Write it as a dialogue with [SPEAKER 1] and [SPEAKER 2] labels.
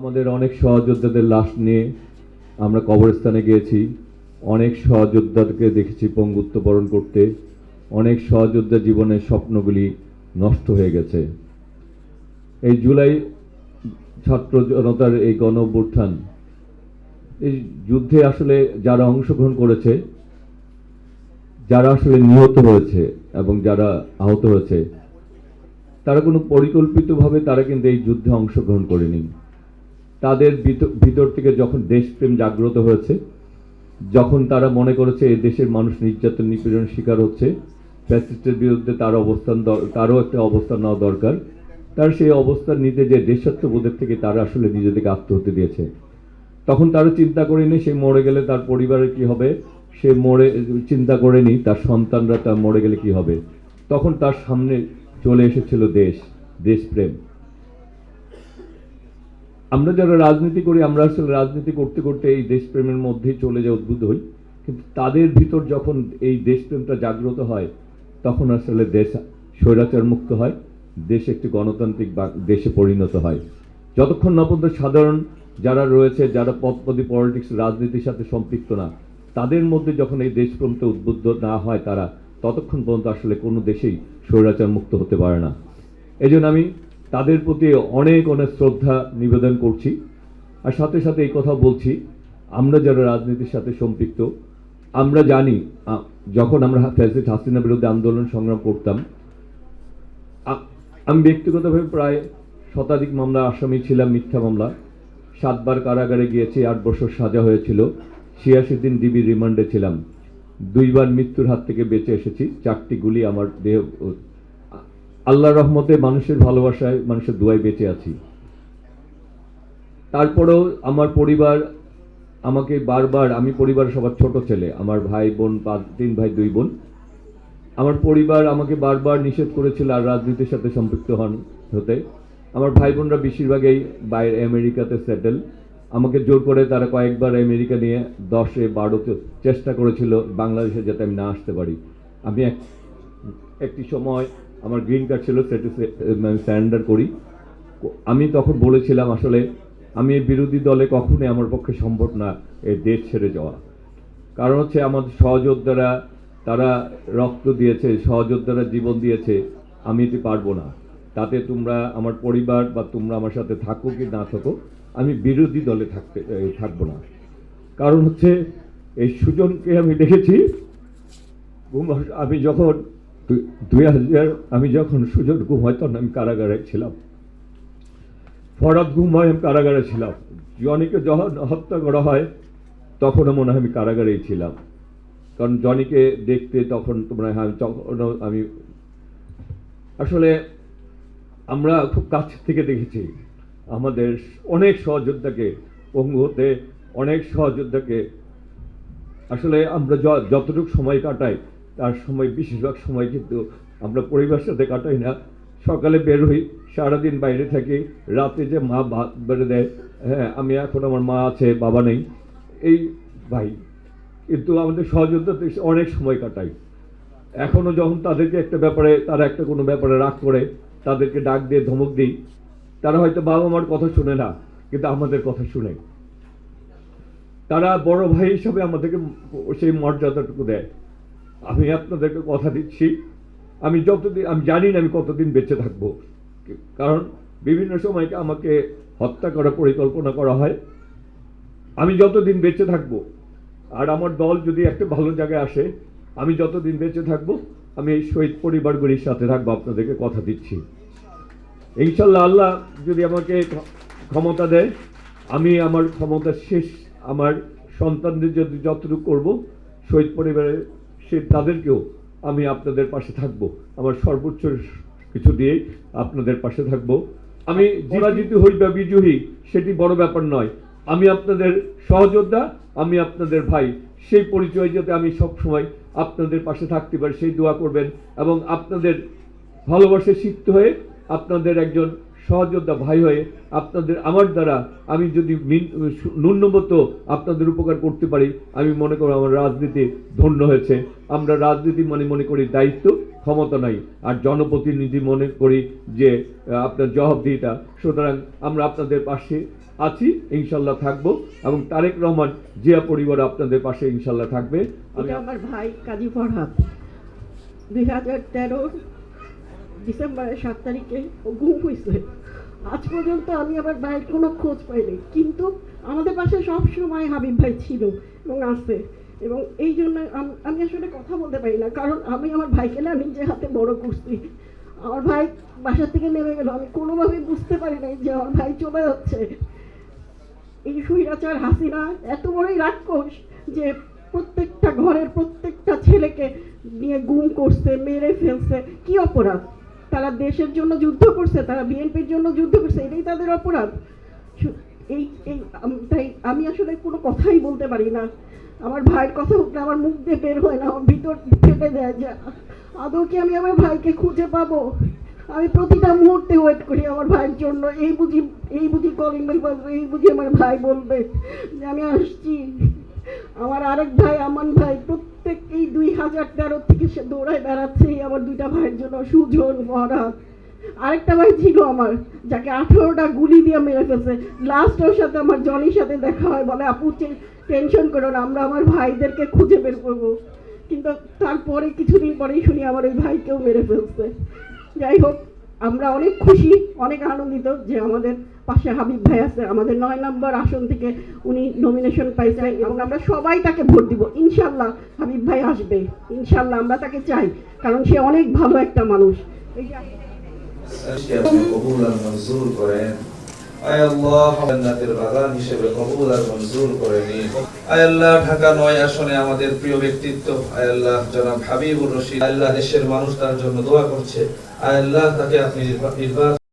[SPEAKER 1] আমাদের অনেক সহযোদ্ধাদের লাশ নিয়ে আমরা কবরস্থানে গিয়েছি। অনেক সহযোদ্ধাকে দেখেছি পঙ্গুত্ব বরণ করতে। অনেক সহযোদ্ধা জীবনের স্বপ্নগুলি নষ্ট হয়ে গেছে। এই জুলাই ছাত্র জনতার এই গণ অভ্যুত্থান, এই যুদ্ধে আসলে যারা অংশগ্রহণ করেছে, যারা আসলে নিহত হয়েছে এবং যারা আহত হয়েছে, তারা কোনো পরিকল্পিতভাবে তারা কিন্তু এই যুদ্ধে অংশগ্রহণ করেনি। তাদের ভিতর থেকে যখন দেশপ্রেম জাগ্রত হয়েছে, যখন তারা মনে করেছে এই দেশের মানুষ নির্যাতন নিপীড়নের শিকার হচ্ছে, ফ্যাসিস্টের বিরুদ্ধে তারও একটা অবস্থান নেওয়া দরকার, তার সেই অবস্থান নিতে যে দেশাত্মবোধের থেকে তারা আসলে নিজেদেরকে আত্মহত্যা দিয়েছে। তখন তারা চিন্তা করেনি সে মরে গেলে তার পরিবারের কি হবে, সে চিন্তা করেনি তার সন্তানরা তার মরে গেলে কি হবে। তখন তার সামনে চলে এসেছিল দেশপ্রেম। আমরা যারা রাজনীতি করি, আমরা আসলে রাজনীতি করতে করতে এই দেশপ্রেমের মধ্যেই চলে যাওয়া উদ্বুদ্ধ হই, কিন্তু তাদের ভিতর যখন এই দেশপ্রেমটা জাগ্রত হয়, তখন আসলে দেশ স্বৈরাচার মুক্ত হয়, দেশ একটি গণতান্ত্রিক দেশে পরিণত হয়। যতক্ষণ না পর্যন্ত সাধারণ যারা রয়েছে, যারা পদপদী পলিটিক্স রাজনীতির সাথে সম্পৃক্ত না, তাদের মধ্যে যখন এই দেশপ্রেমটা উদ্বুদ্ধ না হয় তারা, ততক্ষণ পর্যন্ত আসলে কোনো দেশেই স্বৈরাচার মুক্ত হতে পারে না। এই জন্য আমি তাদের প্রতি অনেক অনেক শ্রদ্ধা নিবেদন করছি। আর সাথে সাথে এই কথা বলছি, আমরা যারা রাজনীতির সাথে সম্পৃক্ত, আমরা জানি যখন আমরা ফ্যাসিস্ট হাসিনা বিরুদ্ধে আন্দোলন সংগ্রাম করতাম, আমি ব্যক্তিগতভাবে প্রায় শতাধিক মামলা আসামি ছিলাম, মিথ্যা মামলা। 7 বার কারাগারে গিয়েছি, 8 বছর সাজা হয়েছিল, 86 দিন ডিবি রিমান্ডে ছিলাম, 2 বার মৃত্যুর হাত থেকে বেঁচে এসেছি, 4টি গুলি আমার দেহ। আল্লাহর রহমতে, মানুষের ভালোবাসায়, মানুষের দোয়ায় বেঁচে আছি। তারপরেও আমার পরিবার আমাকে বারবার, আমি পরিবারের সবার ছোট ছেলে, আমার ভাই বোন 3 ভাই 2 বোন, আমার পরিবার আমাকে বারবার নিষেধ করেছিল আর রাজনীতির সাথে সম্পৃক্ত হতে। আমার ভাই বোনরা বেশিরভাগই বাইরে আমেরিকাতে সেটেল। আমাকে জোর করে তারা কয়েকবার আমেরিকা নিয়ে 10-12 চেষ্টা করেছিল বাংলাদেশে যাতে আমি না আসতে পারি। আমি একটি সময় আমার গ্রিন কার্ড ছিল, সেটা সারেন্ডার করি। আমি তখন বলেছিলাম আসলে আমি বিরোধী দলে কখনোই আমার পক্ষে সম্ভব না এই দেশ ছেড়ে যাওয়া। কারণ হচ্ছে আমাদের সহযোদ্ধারা, তারা রক্ত দিয়েছে, সহযোদ্ধারা জীবন দিয়েছে, আমি এটি পারবো না। তাতে তোমরা আমার পরিবার বা তোমরা আমার সাথে থাকো কি না থাকো, আমি বিরোধী দলে থাকবো না। কারণ হচ্ছে এই সুজনকে আমি দেখেছি, আমি যখন 2000 আমি যখন সুজন গুম হয় তখন আমি কারাগারে ছিলাম, ফরাদ গুম হয় আমি কারাগারে ছিলাম, জনিকে যখন হত্যা করা হয় তখনও মনে হয় আমি কারাগারেই ছিলাম। কারণ জনিকে দেখতে তখন তোমরা, আমি আসলে আমরা খুব কাছ থেকে দেখেছি আমাদের অনেক সহযোদ্ধাকে পঙ্গু হতে, অনেক সহযোদ্ধাকে। আসলে আমরা যতটুকু সময় কাটাই তার সময় বেশিরভাগ সময় কিন্তু আমরা পরিবারের সাথে কাটাই না। সকালে বের হই, সারাদিন বাইরে থাকি, রাতে যে মা ভাত বেড়ে দেয়, হ্যাঁ আমি এখন, আমার মা আছে, বাবা নেই, এই ভাই, কিন্তু আমাদের সহযোদ্ধাতে অনেক সময় কাটাই। এখনও যখন তাদেরকে একটা ব্যাপারে, তারা একটা কোনো ব্যাপারে রাগ করে, তাদেরকে ডাক দিয়ে ধমক দিই, তারা হয়তো বাবা মার কথা শুনে না, কিন্তু আমাদের কথা শুনে। তারা বড় ভাই হিসাবে আমাদেরকে সেই মর্যাদাটুকু দেয়। আমি আপনাদেরকে কথা দিচ্ছি, আমি জানি না আমি কতদিন বেঁচে থাকবো, কারণ বিভিন্ন সময় আমাকে হত্যা করার পরিকল্পনা করা হয়। আমি যতদিন বেঁচে থাকবো, আর আমার দল যদি একটা ভালো জায়গায় আসে, আমি যতদিন বেঁচে থাকবো আমি এই শহীদ পরিবারগুলির সাথে থাকবো, আপনাদেরকে কথা দিচ্ছি। ইনশাল্লাহ আল্লাহ যদি আমাকে ক্ষমতা দেয়, আমি আমার ক্ষমতা শেষ, আমার সন্তানদের যদি যতটুকু করবো, শহীদ পরিবারের তাদেরকেও আমি আপনাদের পাশে থাকবো, আমার সর্বোচ্চ কিছু দিয়ে আপনাদের পাশে থাকবো। আমি পরাজিত হই বা বিজয়ী সেটি বড় ব্যাপার নয়, আমি আপনাদের সহযোদ্ধা, আমি আপনাদের ভাই, সেই পরিচয় যাতে আমি সবসময় আপনাদের পাশে থাকতে পারি সেই দোয়া করবেন। এবং আপনাদের ভালোবাসায় সিক্ত হয়ে, আপনাদের একজন সহযোদ্ধা ভাই হয়ে, আপনাদের আমার দ্বারা আমি যদি ন্যূনতম আপনাদের উপকার করতে পারি, আমি মনে করি আমার রাজনীতি ধন্য হয়েছে। আমরা রাজনীতি মনে করি দায়িত্ব, ক্ষমতা নাই, আর জনপ্রতিনিধি মনে করি যে আপনার জবাবদিহিতা। সুতরাং আমরা আপনাদের পাশে আছি, ইনশাল্লাহ থাকবো, এবং তারেক রহমান জিয়া পরিবার আপনাদের পাশে ইনশাল্লাহ থাকবে।
[SPEAKER 2] এটা আমার ভাই কাজী ফরহাদ 2013 ডিসেম্বরের 7 তারিখে ও গুম হয়েছে। আজ পর্যন্ত আমি আমার ভাইয়ের কোনো খোঁজ পাইনি, কিন্তু আমাদের পাশে সব সময় হাবিব ভাই ছিল এবং আছে, এবং এই জন্য আমি আসলে কথা বলতে পারি না, কারণ আমি আমার ভাইকে না নিজে হাতে বড় করছি। আমার ভাই বাসা থেকে নেমে গেল, আমি কোনোভাবেই বুঝতে পারি নাই যে আমার ভাই চলে যাচ্ছে। এই স্বৈরাচার হাসিনা এত বড়ই রাক্ষস যে প্রত্যেকটা ঘরের প্রত্যেকটা ছেলেকে নিয়ে গুম করছে, মেরে ফেলছে। কি অপরাধ? তারা দেশের জন্য যুদ্ধ করছে, তারা বিএনপির জন্য যুদ্ধ করছে, এটাই তাদের অপরাধ। এই এই তাই আমি আসলে কোনো কথাই বলতে পারি না। আমার ভাইয়ের কথা উঠলে আমার মুখ দিয়ে বের হয় না, আমার ভিতর ফেটে যায় যে আদৌ কি আমি আমার ভাইকে খুঁজে পাবো। আমি প্রতিটা মুহূর্তে ওয়েট করি আমার ভাইয়ের জন্য। এই বুঝি কলিং বেল বাজবে, এই বুঝি আমার ভাই বলবে যে আমি আসছি। আমার আরেক ভাই আমান ভাই প্রত্যেক এই 2013 থেকে সে দৌড়ায় বেড়াচ্ছে আমার দুইটা ভাইয়ের জন্য, সুজন ফরহাদ। আরেকটা ভাই ছিল আমার, যাকে 18টা গুলি দিয়ে মেরে ফেলছে। লাস্ট ওর সাথে আমার জনির সাথে দেখা হয়, বলে আপু টেনশন করো না, আমরা আমার ভাইদেরকে খুঁজে বের করবো। কিন্তু তারপরে কিছুদিন পরেই শুনি আমার ওই ভাইকেও মেরে ফেলছে। যাই হোক, আমরা অনেক খুশি, অনেক আনন্দিত যে আমাদের পাশে হাবিব ভাই আছে। আমাদের 9 নম্বর আসন থেকে উনি নমিনেশন পাইছেন, এবং আমরা সবাই তাকে ভোট দিব। ইনশাল্লাহ হাবিব ভাই আসবে, ইনশাল্লাহ আমরা তাকে চাই, কারণ সে অনেক ভালো একটা মানুষ।
[SPEAKER 3] কবুল আর মঞ্জুর করেন। আয় আল্লাহ, জান্নাতের বাগান হিসেবে কবুল আর মঞ্জুর করে নিন। আয় আল্লাহ, ঢাকা 9 আসনে আমাদের প্রিয় ব্যক্তিত্ব আয় আল্লাহ জনাব হাবিবুর রশিদ, আল্লাহ দেশের মানুষ তার জন্য দোয়া করছে। আয় আল্লাহ, তাকে আপনি নির্বাচন